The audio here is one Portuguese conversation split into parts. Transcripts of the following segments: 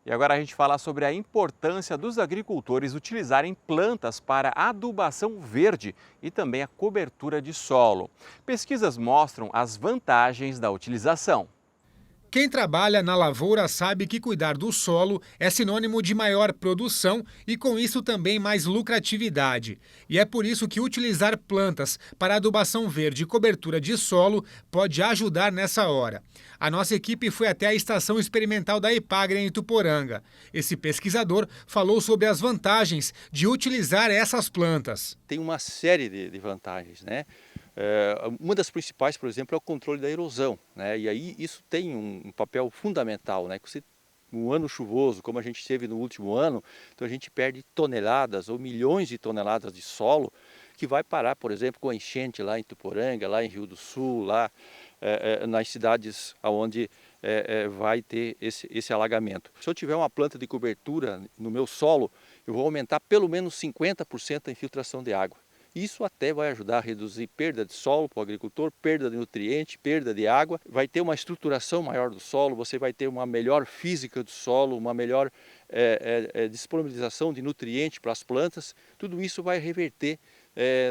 E agora a gente fala sobre a importância dos agricultores utilizarem plantas para adubação verde e também a cobertura de solo. Pesquisas mostram as vantagens da utilização. Quem trabalha na lavoura sabe que cuidar do solo é sinônimo de maior produção e, com isso, também mais lucratividade. E é por isso que utilizar plantas para adubação verde e cobertura de solo pode ajudar nessa hora. A nossa equipe foi até a estação experimental da Epagre em Ituporanga. Esse pesquisador falou sobre as vantagens de utilizar essas plantas. Tem uma série de vantagens, né? Uma das principais, por exemplo, é o controle da erosão, né? E aí isso tem um papel fundamental, né? Que um ano chuvoso, como a gente teve no último ano, então a gente perde toneladas ou milhões de toneladas de solo que vai parar, por exemplo, com a enchente lá em Ituporanga, lá em Rio do Sul, lá nas cidades onde vai ter esse alagamento. Se eu tiver uma planta de cobertura no meu solo, eu vou aumentar pelo menos 50% a infiltração de água. Isso até vai ajudar a reduzir perda de solo para o agricultor, perda de nutriente, perda de água. Vai ter uma estruturação maior do solo, você vai ter uma melhor física do solo, uma melhor disponibilização de nutriente para as plantas. Tudo isso vai reverter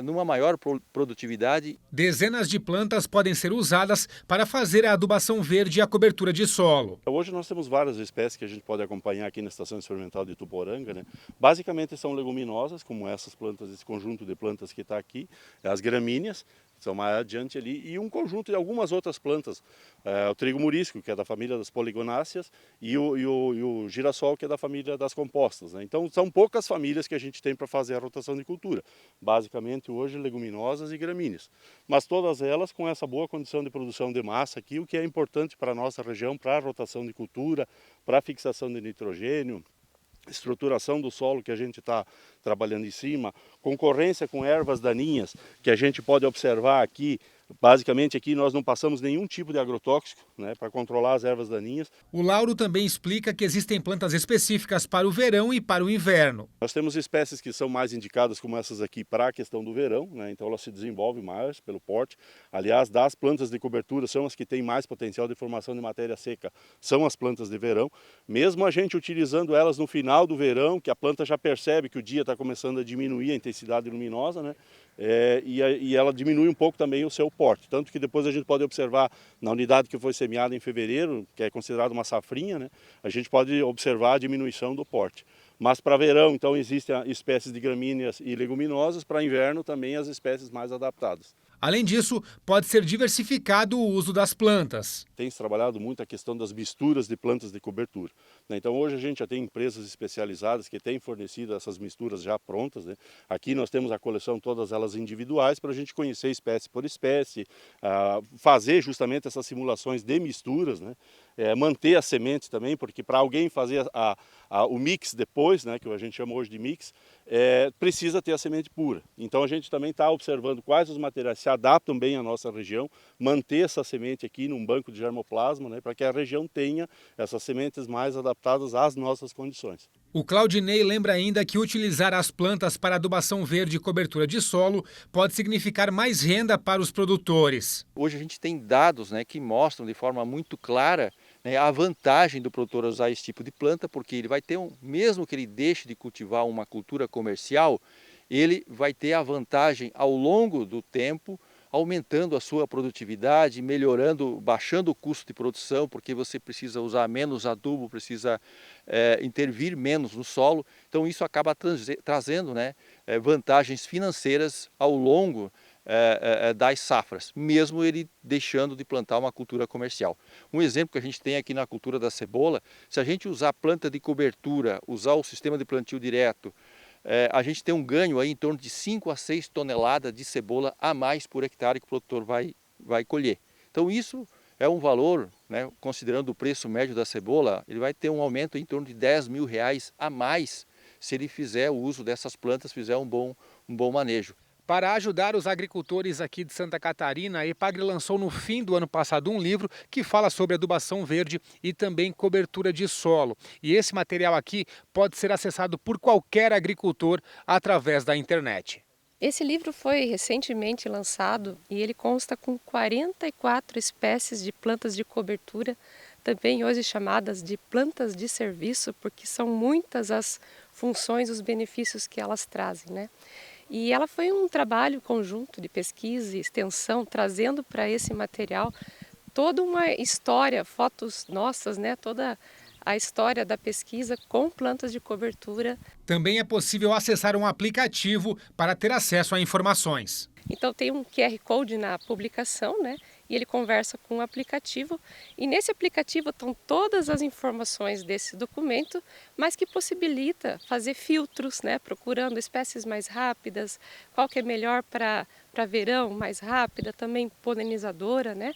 numa maior produtividade. Dezenas de plantas podem ser usadas para fazer a adubação verde e a cobertura de solo. Hoje nós temos várias espécies que a gente pode acompanhar aqui na Estação Experimental de Ituporanga, né? Basicamente são leguminosas, como essas plantas, esse conjunto de plantas que está aqui, as gramíneas, são mais adiante ali, e um conjunto de algumas outras plantas, o trigo murisco, que é da família das poligonáceas, e o girassol, que é da família das compostas, né? Então são poucas famílias que a gente tem para fazer a rotação de cultura, basicamente hoje leguminosas e gramíneas, mas todas elas com essa boa condição de produção de massa aqui, o que é importante para a nossa região, para a rotação de cultura, para a fixação de nitrogênio, estruturação do solo que a gente está trabalhando em cima, concorrência com ervas daninhas que a gente pode observar aqui. Basicamente aqui nós não passamos nenhum tipo de agrotóxico, né, para controlar as ervas daninhas. O Lauro também explica que existem plantas específicas para o verão e para o inverno. Nós temos espécies que são mais indicadas como essas aqui para a questão do verão, né, então elas se desenvolvem mais pelo porte. Aliás, das plantas de cobertura são as que têm mais potencial de formação de matéria seca, são as plantas de verão. Mesmo a gente utilizando elas no final do verão, que a planta já percebe que o dia está começando a diminuir a intensidade luminosa, né, e ela diminui um pouco também o seu porte, tanto que depois a gente pode observar na unidade que foi semeada em fevereiro, que é considerada uma safrinha, né, a gente pode observar a diminuição do porte. Mas para verão, então, existem espécies de gramíneas e leguminosas, para inverno também as espécies mais adaptadas. Além disso, pode ser diversificado o uso das plantas. Tem se trabalhado muito a questão das misturas de plantas de cobertura, né? Então hoje a gente já tem empresas especializadas que têm fornecido essas misturas já prontas, né? Aqui nós temos a coleção, todas elas individuais, para a gente conhecer espécie por espécie, fazer justamente essas simulações de misturas, né? Manter a semente também, porque para alguém fazer o mix depois, né, que a gente chama hoje de mix, precisa ter a semente pura. Então a gente também está observando quais os materiais se adaptam bem à nossa região, manter essa semente aqui num banco de germoplasma, né, para que a região tenha essas sementes mais adaptadas às nossas condições. O Claudinei lembra ainda que utilizar as plantas para adubação verde e cobertura de solo pode significar mais renda para os produtores. Hoje a gente tem dados, né, que mostram de forma muito clara, né, a vantagem do produtor usar esse tipo de planta, porque ele vai ter, mesmo que ele deixe de cultivar uma cultura comercial, ele vai ter a vantagem ao longo do tempo, aumentando a sua produtividade, melhorando, baixando o custo de produção, porque você precisa usar menos adubo, precisa intervir menos no solo. Então isso acaba trazendo, né, vantagens financeiras ao longo das safras, mesmo ele deixando de plantar uma cultura comercial. Um exemplo que a gente tem aqui na cultura da cebola, se a gente usar planta de cobertura, usar o sistema de plantio direto, a gente tem um ganho aí em torno de 5 a 6 toneladas de cebola a mais por hectare que o produtor vai colher. Então isso é um valor, né, considerando o preço médio da cebola, ele vai ter um aumento em torno de R$ 10.000 a mais se ele fizer o uso dessas plantas, fizer um bom manejo. Para ajudar os agricultores aqui de Santa Catarina, a Epagre lançou no fim do ano passado um livro que fala sobre adubação verde e também cobertura de solo. E esse material aqui pode ser acessado por qualquer agricultor através da internet. Esse livro foi recentemente lançado e ele consta com 44 espécies de plantas de cobertura também hoje chamadas de plantas de serviço, porque são muitas as funções, os benefícios que elas trazem, né? E ela foi um trabalho conjunto de pesquisa e extensão, trazendo para esse material toda uma história, fotos nossas, né? Toda a história da pesquisa com plantas de cobertura. Também é possível acessar um aplicativo para ter acesso a informações. Então tem um QR Code na publicação, né? E ele conversa com o aplicativo. E nesse aplicativo estão todas as informações desse documento, mas que possibilita fazer filtros, né? Procurando espécies mais rápidas, qual que é melhor para verão, mais rápida, também polinizadora, né?